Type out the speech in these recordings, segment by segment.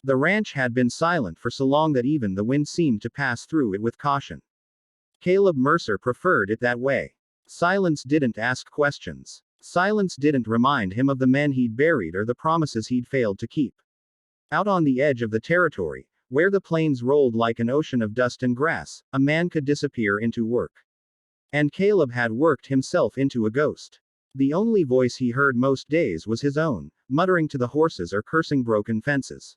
The ranch had been silent for so long that even the wind seemed to pass through it with caution. Caleb Mercer preferred it that way. Silence didn't ask questions. Silence didn't remind him of the men he'd buried or the promises he'd failed to keep. Out on the edge of the territory, where the plains rolled like an ocean of dust and grass, a man could disappear into work. And Caleb had worked himself into a ghost. The only voice he heard most days was his own, muttering to the horses or cursing broken fences.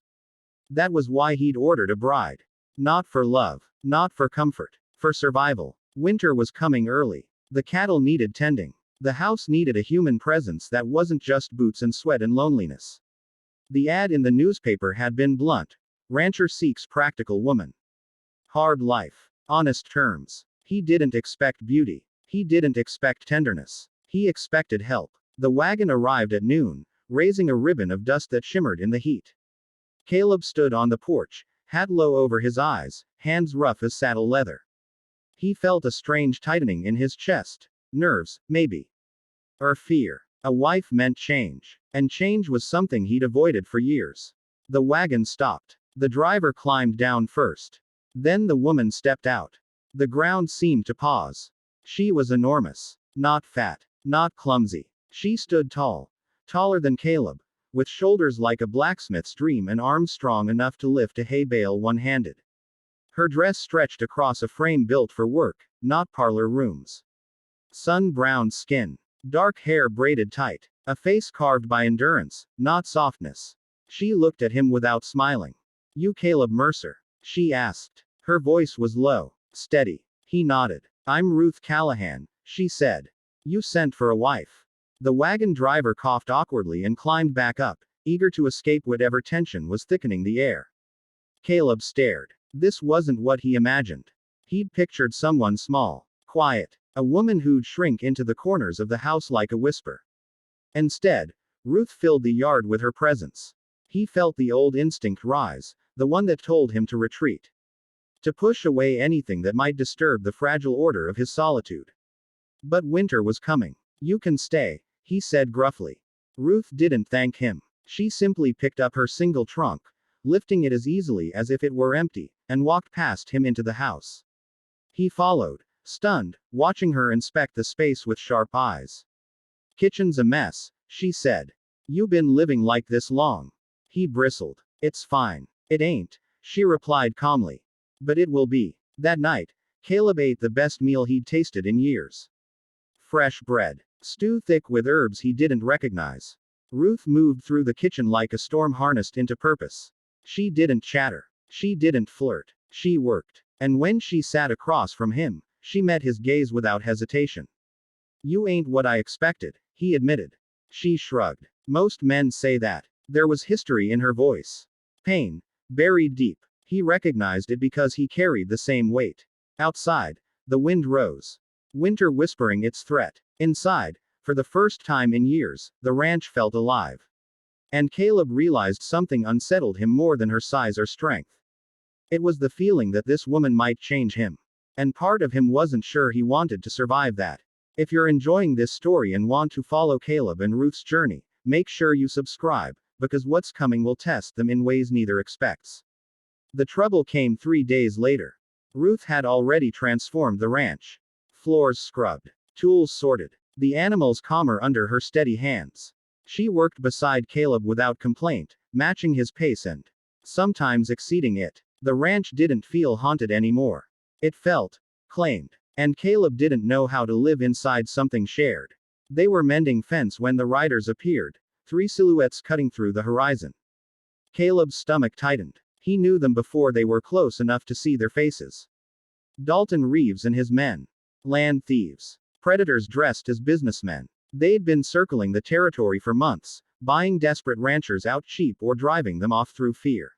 That was why he'd ordered a bride. Not for love. Not for comfort. For survival. Winter was coming early. The cattle needed tending. The house needed a human presence that wasn't just boots and sweat and loneliness. The ad in the newspaper had been blunt. Rancher seeks practical woman. Hard life. Honest terms. He didn't expect beauty. He didn't expect tenderness. He expected help. The wagon arrived at noon, raising a ribbon of dust that shimmered in the heat. Caleb stood on the porch, hat low over his eyes, hands rough as saddle leather. He felt a strange tightening in his chest. Nerves, maybe. Or fear. A wife meant change. And change was something he'd avoided for years. The wagon stopped. The driver climbed down first. Then the woman stepped out. The ground seemed to pause. She was enormous. Not fat. Not clumsy. She stood tall. Taller than Caleb. With shoulders like a blacksmith's dream and arms strong enough to lift a hay bale one-handed. Her dress stretched across a frame built for work, not parlor rooms. Sun-browned skin. Dark hair braided tight. A face carved by endurance, not softness. She looked at him without smiling. "You Caleb Mercer?" she asked. Her voice was low, steady. He nodded. "I'm Ruth Callahan," she said. "You sent for a wife." The wagon driver coughed awkwardly and climbed back up, eager to escape whatever tension was thickening the air. Caleb stared. This wasn't what he imagined. He'd pictured someone small, quiet, a woman who'd shrink into the corners of the house like a whisper. Instead, Ruth filled the yard with her presence. He felt the old instinct rise, the one that told him to retreat. To push away anything that might disturb the fragile order of his solitude. But winter was coming. "You can stay," he said gruffly. Ruth didn't thank him. She simply picked up her single trunk, lifting it as easily as if it were empty, and walked past him into the house. He followed, stunned, watching her inspect the space with sharp eyes. "Kitchen's a mess," she said. "You been living like this long?" He bristled. "It's fine." "It ain't," she replied calmly. "But it will be." That night, Caleb ate the best meal he'd tasted in years. Fresh bread. Stew thick with herbs he didn't recognize. Ruth moved through the kitchen like a storm harnessed into purpose. She didn't chatter. She didn't flirt. She worked. And when she sat across from him, she met his gaze without hesitation. "You ain't what I expected," he admitted. She shrugged. "Most men say that." There was history in her voice. Pain. Buried deep. He recognized it because he carried the same weight. Outside, the wind rose. Winter whispering its threat. Inside, for the first time in years, the ranch felt alive. And Caleb realized something unsettled him more than her size or strength. It was the feeling that this woman might change him. And part of him wasn't sure he wanted to survive that. If you're enjoying this story and want to follow Caleb and Ruth's journey, make sure you subscribe, because what's coming will test them in ways neither expects. The trouble came 3 days later. Ruth had already transformed the ranch. Floors scrubbed. Tools sorted. The animals calmer under her steady hands. She worked beside Caleb without complaint, matching his pace and sometimes exceeding it. The ranch didn't feel haunted anymore. It felt claimed. And Caleb didn't know how to live inside something shared. They were mending fence when the riders appeared, 3 silhouettes cutting through the horizon. Caleb's stomach tightened. He knew them before they were close enough to see their faces. Dalton Reeves and his men. Land thieves. Predators dressed as businessmen. They'd been circling the territory for months, buying desperate ranchers out cheap or driving them off through fear.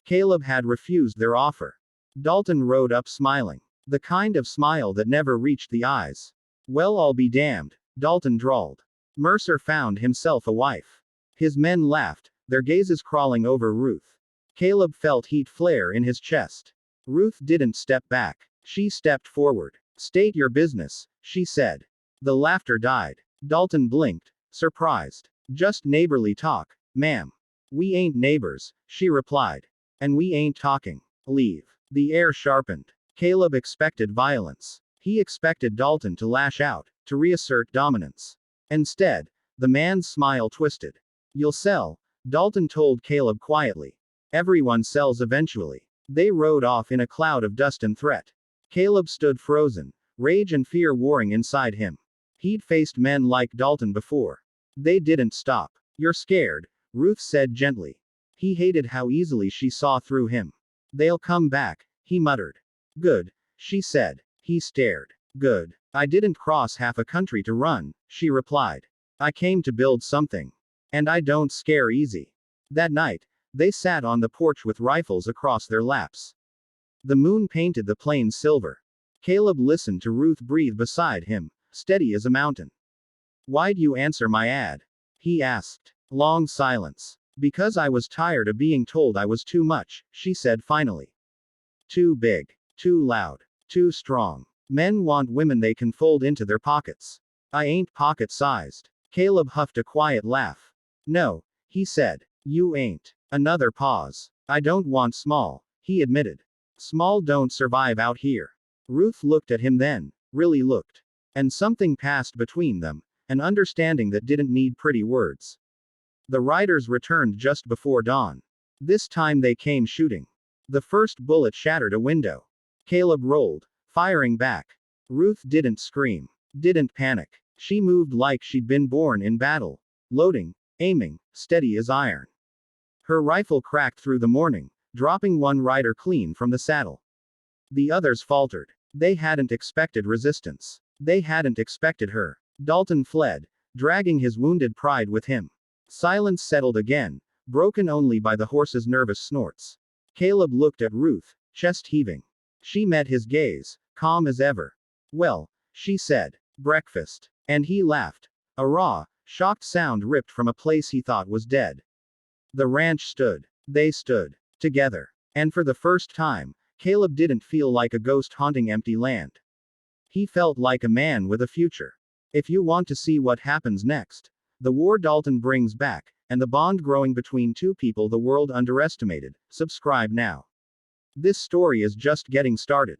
Caleb had refused their offer. Dalton rode up smiling. The kind of smile that never reached the eyes. "Well, I'll be damned," Dalton drawled. Mercer found himself a wife. His men laughed, their gazes crawling over Ruth. Caleb felt heat flare in his chest. Ruth didn't step back. She stepped forward. "State your business," she said. The laughter died. Dalton blinked, surprised. "Just neighborly talk, ma'am." We ain't neighbors, she replied. And we ain't talking. Leave. The air sharpened. Caleb expected violence. He expected Dalton to lash out, to reassert dominance. Instead, the man's smile twisted. You'll sell, Dalton told Caleb quietly. Everyone sells eventually. They rode off in a cloud of dust and threat. Caleb stood frozen, rage and fear warring inside him. He'd faced men like Dalton before. They didn't stop. You're scared, Ruth said gently. He hated how easily she saw through him. They'll come back, he muttered. Good, she said. He stared. Good. I didn't cross half a country to run, she replied. I came to build something. And I don't scare easy. That night, they sat on the porch with rifles across their laps. The moon painted the plains silver. Caleb listened to Ruth breathe beside him, steady as a mountain. Why'd you answer my ad? He asked. Long silence. Because I was tired of being told I was too much, she said finally. Too big. Too loud. Too strong. Men want women they can fold into their pockets. I ain't pocket-sized. Caleb huffed a quiet laugh. No, he said. You ain't. Another pause. I don't want small, he admitted. Small don't survive out here. Ruth looked at him then, really looked. And something passed between them, an understanding that didn't need pretty words. The riders returned just before dawn. This time they came shooting. The first bullet shattered a window. Caleb rolled, firing back. Ruth didn't scream, didn't panic. She moved like she'd been born in battle. Loading, aiming, steady as iron. Her rifle cracked through the morning, dropping one rider clean from the saddle. The others faltered. They hadn't expected resistance. They hadn't expected her. Dalton fled, dragging his wounded pride with him. Silence settled again, broken only by the horse's nervous snorts. Caleb looked at Ruth, chest heaving. She met his gaze, calm as ever. Well, she said. Breakfast. And he laughed. A raw, shocked sound ripped from a place he thought was dead. The ranch stood. They stood. Together. And for the first time, Caleb didn't feel like a ghost haunting empty land. He felt like a man with a future. If you want to see what happens next, the war Dalton brings back, and the bond growing between two people the world underestimated, subscribe now. This story is just getting started.